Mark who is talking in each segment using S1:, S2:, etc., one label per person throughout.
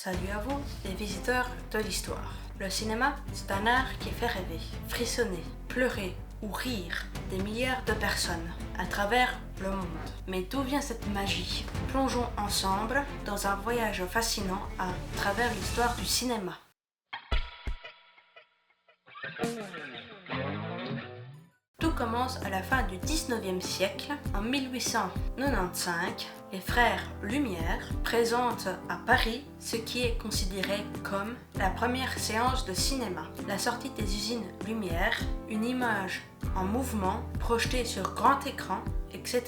S1: Salut à vous, les visiteurs de l'histoire. Le cinéma, c'est un art qui fait rêver, frissonner, pleurer ou rire des milliards de personnes à travers le monde. Mais d'où vient cette magie? Plongeons ensemble dans un voyage fascinant à travers l'histoire du cinéma. Tout commence à la fin du 19e siècle. En 1895, les frères Lumière présentent à Paris ce qui est considéré comme la première séance de cinéma. La sortie des usines Lumière, une image en mouvement projetée sur grand écran, etc.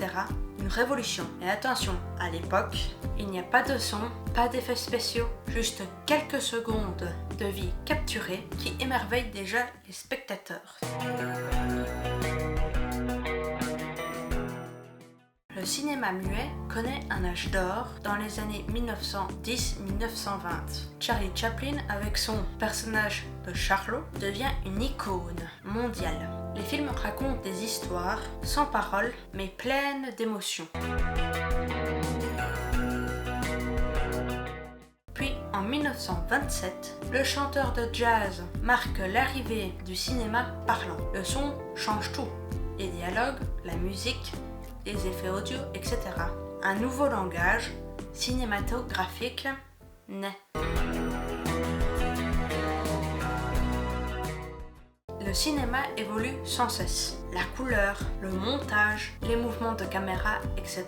S1: Une révolution. Et attention, à l'époque, il n'y a pas de son, pas d'effets spéciaux, juste quelques secondes de vie capturée qui émerveillent déjà les spectateurs. Le cinéma muet connaît un âge d'or dans les années 1910-1920. Charlie Chaplin, avec son personnage de Charlot, devient une icône mondiale. Les films racontent des histoires sans paroles mais pleines d'émotions. Puis en 1927, le chanteur de jazz marque l'arrivée du cinéma parlant. Le son change tout, les dialogues, la musique, les effets audio, etc. Un nouveau langage cinématographique naît. Le cinéma évolue sans cesse. La couleur, le montage, les mouvements de caméra, etc.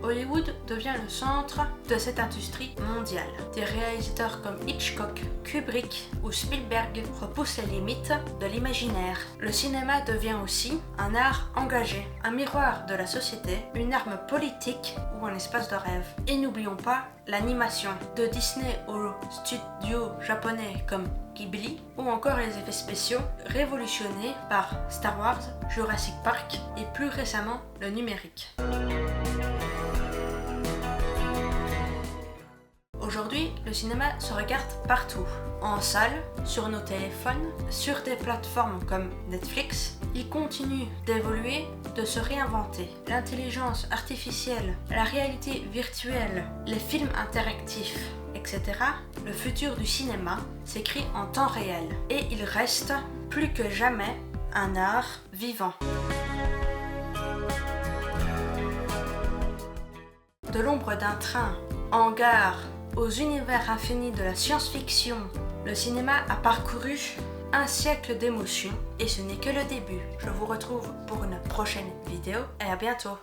S1: Hollywood devient le centre de cette industrie mondiale. Des réalisateurs comme Hitchcock, Kubrick ou Spielberg repoussent les limites de l'imaginaire. Le cinéma devient aussi un art engagé, un miroir de la société, une arme politique ou un espace de rêve. Et n'oublions pas l'animation, de Disney aux studios japonais comme Ghibli ou encore les effets spéciaux révolutionnés par Star Wars, Jurassic Park et plus récemment le numérique. Aujourd'hui, le cinéma se regarde partout, en salle, sur nos téléphones, sur des plateformes comme Netflix. Il continue d'évoluer, de se réinventer. L'intelligence artificielle, la réalité virtuelle, les films interactifs, etc. Le futur du cinéma s'écrit en temps réel et il reste plus que jamais un art vivant. De l'ombre d'un train, en gare, aux univers infinis de la science-fiction, le cinéma a parcouru un siècle d'émotions et ce n'est que le début. Je vous retrouve pour une prochaine vidéo et à bientôt.